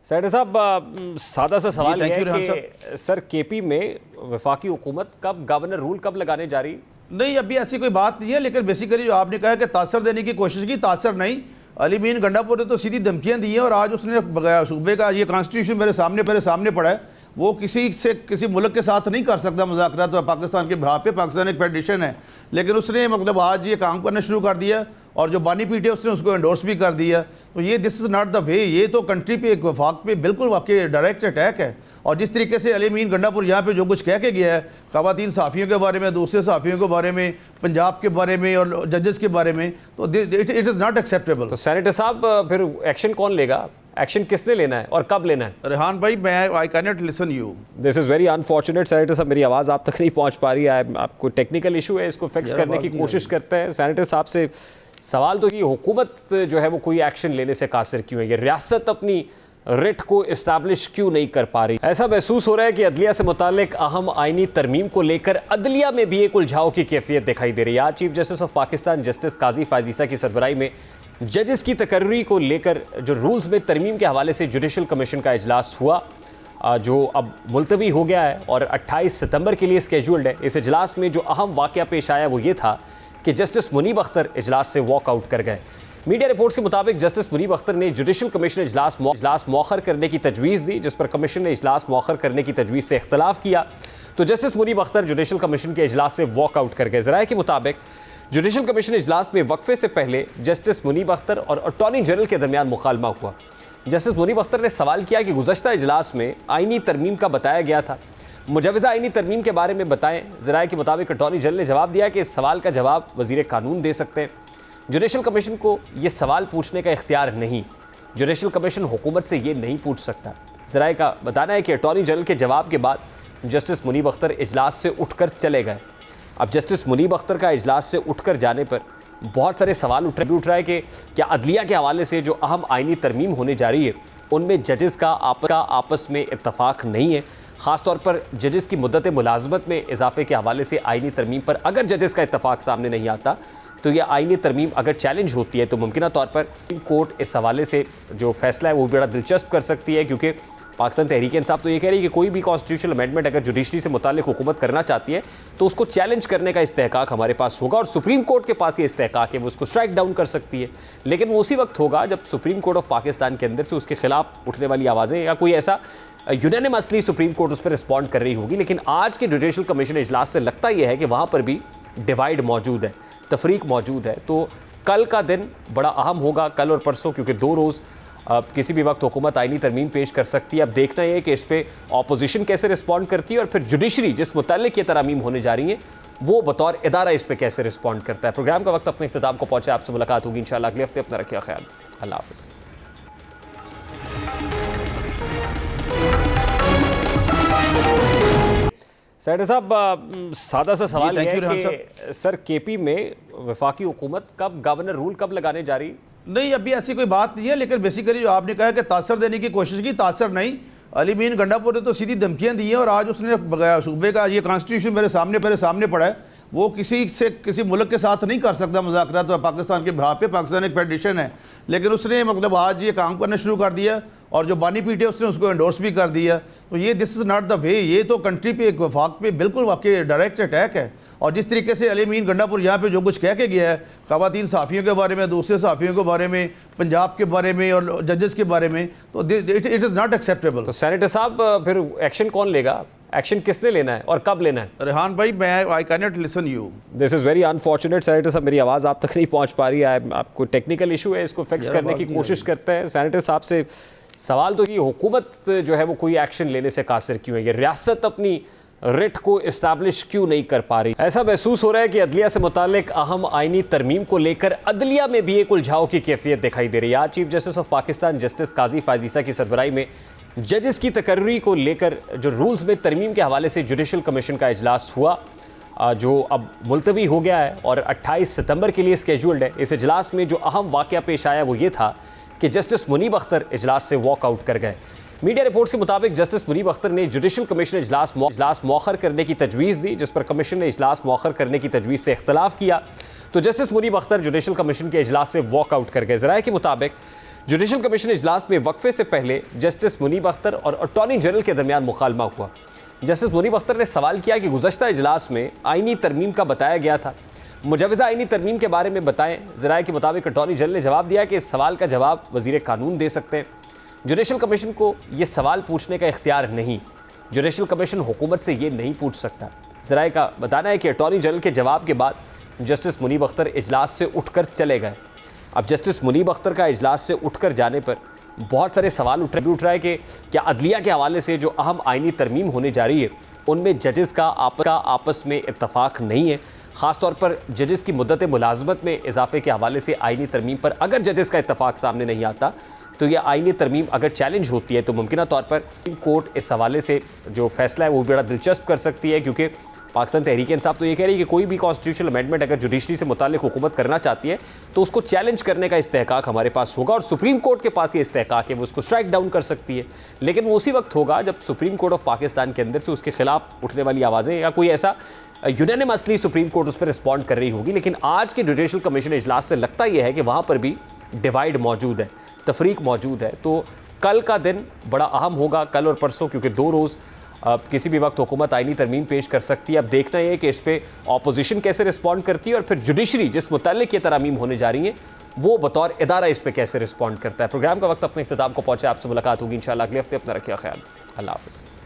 Secretary साहब, सादा सा सवाल ये है कि सर केपी में वफाकी हुकूमत कब गवर्नर रूल कब लगाने जा रही? नहीं, अभी ऐसी कोई बात नहीं है, लेकिन बेसिकली जो आपने कहा कि तासर देने की कोशिश की, तासर नहीं। अली मीन गंडापुर ने तो सीधी धमकियां दी हैं और आज उसने सूबे का ये कॉन्स्टिट्यूशन मेरे सामने पड़ा है। वो किसी मुल्क के साथ नहीं कर सकता मुज़ाकरात, तो पाकिस्तान के बिहाफ पे, पाकिस्तान एक फेडरेशन है, लेकिन उसने मतलब आज ये काम करना शुरू कर दिया और जो बानी पीटे उसने उसको एंडोर्स भी कर दिया। तो ये this is not the way. ये तो कंट्री पे, एक वफाक पे बिल्कुल वाकई डायरेक्ट अटैक है। और जिस तरीके से अली मीन गंडापुर यहाँ पे जो कुछ कह के गया है ख़वातीन सहाफ़ियों के बारे में, दूसरे सहाफ़ियों के बारे में, पंजाब के बारे में और जजेस के बारे में, तो इट इज़ नॉट एक्सेप्टेबल। तो सेनेटर साहब, फिर एक्शन कौन लेगा? एक्शन किसने लेना है और कब लेना है? रेहान भाई, I can not listen you. This is very unfortunate senator साहब, मेरी आवाज़ आप तक नहीं पहुँच पा रही है। आपको टेक्निकल इशू है, इसको फिक्स करने की कोशिश करते हैं। सेनेटर साहब से सवाल तो ये, हुकूमत जो है वो कोई एक्शन लेने से कासिर क्यों है? ये रियासत अपनी रिट को इस्टेब्लिश क्यों नहीं कर पा रही? ऐसा महसूस हो रहा है कि अदलिया से मुतालिक अहम आइनी तरमीम को लेकर अदलिया में भी एक उलझाव की कैफियत दिखाई दे रही है। आज chief justice of Pakistan justice काजी फायजीसा की सरबराही में जजेस की तकर्री को लेकर जो रूल्स में तरमीम के हवाले से जुडिशल कमीशन का इजलास हुआ, जो अब मुलतवी हो गया है और 28 सितंबर के लिए स्केड्यूल्ड है। इस इजलास में जो अहम वाक़या पेश आया वो ये था कि जस्टिस मुनीब अख्तर इजलास से वॉकआउट कर गए। मीडिया रिपोर्ट्स के मुताबिक जस्टिस मुनीब अख्तर ने जुडिशल कमीशन इजलास मौखर करने की तजवीज़ दी, जिस पर कमीशन ने इजलास मौखर करने की तजवीज़ से इख्तलाफ किया। तो justice Munib Akhtar judicial commission के इजलास से वॉकआउट कर गए। ज़राए के मुताबिक जुडिशल कमीशन इजलास में वक्फे से पहले जस्टिस मुनीब अख्तर और अटॉर्नी जनरल के दरमियान मुकालमा हुआ। जस्टिस मुनीब अख्तर ने सवाल किया कि गुज़श्ता इजलास में आइनी तरमीम का बताया गया था, मुजवज़ा आइनी तरमीम के बारे में बताएं। ज़राए के मुताबिक अटॉर्नी जनरल ने जवाब दिया कि इस सवाल का जवाब वज़ीर कानून दे सकते हैं। जुडिशल कमीशन को ये सवाल पूछने का इख्तियार नहीं, जुडिशल कमीशन हुकूमत से ये नहीं पूछ सकता। ज़राए का बताना है कि अटॉर्नी जनरल के जवाब के बाद जस्टिस मुनीब अख्तर इजलास से उठकर चले गए। अब जस्टिस मुनीब अख्तर का इजलास से उठकर जाने पर बहुत सारे सवाल उठ रहा है कि क्या अदलिया के हवाले से जो अहम आइनी तरमीम होने जा रही है उनमें जजेस का आपस में इत्तफाक नहीं है। ख़ास तौर पर जजेस की मुद्दत मुलाजमत में इजाफे के हवाले से आइनी तरमीम पर अगर जजेस का इत्तफाक सामने नहीं आता तो यह आइनी तरमीम अगर चैलेंज होती है तो मुमकिन तौर पर सुप्रीम कोर्ट इस हवाले से जो फैसला है वो बड़ा दिलचस्प कर सकती है, क्योंकि पाकिस्तान तहरीक इंसाफ तो ये कह रही है कि कोई भी कॉन्स्टिट्यूशनल अमेंडमेंट अगर जुडिशरी से मुताल्लिक हुकूमत करना चाहती है तो उसको चैलेंज करने का इस्तेहकाक हमारे पास होगा और सुप्रीम कोर्ट के पास ये इस्तेहकाक है, वो उसको स्ट्राइक डाउन कर सकती है। लेकिन वो उसी वक्त होगा जब सुप्रीम कोर्ट ऑफ पाकिस्तान के अंदर से उसके खिलाफ उठने वाली आवाज़ें या कोई ऐसा यूनानिमसली सुप्रीम कोर्ट उस पर रिस्पॉन्ड कर रही होगी। लेकिन आज के जुडिशल कमीशन इजलास से लगता यह है कि वहाँ पर भी डिवाइड मौजूद है, तफरीक मौजूद है। तो कल का दिन बड़ा अहम होगा, कल और परसों, क्योंकि 2 रोज़ किसी भी वक्त हुकूमत आइनी तरमीम पेश कर सकती है। अब देखना यह है कि इस पर अपोजिशन कैसे रिस्पॉन्ड करती है और फिर जुडिशरी जिस मुताल्लिक ये तरमीम होने जा रही है वो बतौर इदारा इस पर कैसे रिस्पॉन्ड करता है। प्रोग्राम का वक्त अपने इख्तिताम को पहुँचे, आपसे मुलाकात होगी इंशाअल्लाह अगले हफ्ते। अपना रखिए ख्याल, अल्लाह हाफ़िज़। सेक्रेटरी साहब, सादा सा सवाल ये है कि सर केपी में वफाकी हुकूमत कब गवर्नर रूल कब लगाने जा रही? नहीं, अभी ऐसी कोई बात नहीं है, लेकिन बेसिकली जो आपने कहा कि तासर देने की कोशिश की, तासर नहीं। अली मीन गंडापुर ने तो सीधी धमकियां दी हैं और आज उसने सूबे का ये कॉन्स्टिट्यूशन मेरे सामने पड़ा है। वो किसी मुल्क के साथ नहीं कर सकता मुज़ाकरात, तो पाकिस्तान के बिहाफ पे, पाकिस्तान एक फेडरेशन है, लेकिन उसने मतलब आज ये काम करना शुरू कर दिया और जो बानी पीटे उसने उसको एंडोर्स भी कर दिया। तो ये this is not the way. ये तो कंट्री पे, एक वफाक पे बिल्कुल वाकई डायरेक्ट अटैक है। और जिस तरीके से अली मीन गंडापुर यहाँ पे जो कुछ कह के गया है ख़वातीन सहाफ़ियों के बारे में, दूसरे सहाफ़ियों के बारे में, पंजाब के बारे में और जजेस के बारे में, तो इट इज़ नॉट एक्सेप्टेबल। तो सेनेटर साहब, फिर एक्शन कौन लेगा? एक्शन किसने लेना है और कब लेना है? रेहान भाई, I can not listen you. This is very unfortunate senator साहब, मेरी आवाज़ आप तक नहीं पहुँच पा रही है। आपको टेक्निकल इशू है, इसको फिक्स करने की कोशिश करते हैं। सेनेटर साहब से सवाल तो ये, हुकूमत जो है वो कोई एक्शन लेने से कासिर क्यों है? ये रियासत अपनी रिट को इस्टेब्लिश क्यों नहीं कर पा रही? ऐसा महसूस हो रहा है कि अदलिया से मुतालिक अहम आइनी तरमीम को लेकर अदलिया में भी एक उलझाव की कैफियत दिखाई दे रही है। आज chief justice of Pakistan justice काजी फायजीसा की सरबराही में जजेस की तकर्री को लेकर जो रूल्स में तरमीम के हवाले से जुडिशल कमीशन का इजलास हुआ, जो अब मुलतवी हो गया है और 28 सितंबर के लिए स्केड्यूल्ड है। इस इजलास में जो अहम वाक़या पेश आया वो ये था कि जस्टिस मुनीब अख्तर इजलास से वॉकआउट कर गए। मीडिया रिपोर्ट्स के मुताबिक जस्टिस मुनीब अख्तर ने जुडिशल कमीशन इजलास मौखर करने की तजवीज़ दी, जिस पर कमीशन ने इजलास मौखर करने की तजवीज़ से इख्तलाफ किया। तो justice Munib Akhtar judicial commission के इजलास से वॉकआउट कर गए। ज़राए के मुताबिक जुडिशल कमीशन इजलास में वक्फे से पहले जस्टिस मुनीब अख्तर और अटॉर्नी जनरल के दरमियान मुकालमा हुआ। जस्टिस मुनीब अख्तर ने सवाल किया कि गुज़श्ता इजलास में आईनी तरमीम का बताया गया था, मुजवज़ा आईनी तरमीम के बारे में बताएं। ज़राए के मुताबिक अटॉर्नी जनरल ने जवाब दिया कि इस सवाल का जवाब वज़ीर कानून दे सकते हैं। जुडिशल कमीशन को ये सवाल पूछने का इख्तियार नहीं, जुडिशल कमीशन हुकूमत से ये नहीं पूछ सकता। ज़राए का बताना है कि अटॉर्नी जनरल के जवाब के बाद जस्टिस मुनीब अख्तर इजलास से उठकर चले गए। अब जस्टिस मुनीब अख्तर का इजलास से उठकर जाने पर बहुत सारे सवाल उठ रहा है कि क्या अदलिया के हवाले से जो अहम आइनी तरमीम होने जा रही है उनमें जजेस का आपस में इत्तफाक नहीं है। ख़ास तौर पर जजेस की मुद्दत मुलाजमत में इजाफे के हवाले से आइनी तरमीम पर अगर जजेस का इत्तफाक सामने नहीं आता तो यह आइनी तरमीम अगर चैलेंज होती है तो मुमकिन तौर पर सुप्रीम कोर्ट इस हवाले से जो फैसला है वो बड़ा दिलचस्प कर सकती है, क्योंकि पाकिस्तान तहरीक इंसाफ तो ये कह रही है कि कोई भी कॉन्स्टिट्यूशनल अमेंडमेंट अगर जुडिशरी से मुताल्लिक हुकूमत करना चाहती है तो उसको चैलेंज करने का इस्तेहकाक हमारे पास होगा और सुप्रीम कोर्ट के पास ये इस्तेहकाक है, वो उसको स्ट्राइक डाउन कर सकती है। लेकिन वो उसी वक्त होगा जब सुप्रीम कोर्ट ऑफ पाकिस्तान के अंदर से उसके खिलाफ उठने वाली आवाज़ें या कोई ऐसा यूनानिमसली सुप्रीम कोर्ट उस पर रिस्पॉन्ड कर रही होगी। लेकिन आज के जुडिशल कमीशन इजलास से लगता यह है कि वहाँ पर भी डिवाइड मौजूद है, तफरीक मौजूद है। तो कल का दिन बड़ा अहम होगा, कल और परसों, क्योंकि 2 रोज़ किसी भी वक्त हुकूमत आइनी तरमीम पेश कर सकती है। अब देखना है कि इस पर अपोजिशन कैसे रिस्पॉन्ड करती है और फिर जुडिशरी जिस मुताल्लिक ये तरामीम होने जा रही हैं वो बतौर इदारा इस पर कैसे रिस्पॉन्ड करता है। प्रोग्राम का वक्त अपने इख्तिताम को पहुंचा, आपसे मुलाकात होगी इंशाल्लाह अगले हफ्ते। अपना रखिए ख्याल, अल्लाह हाफ़िज़।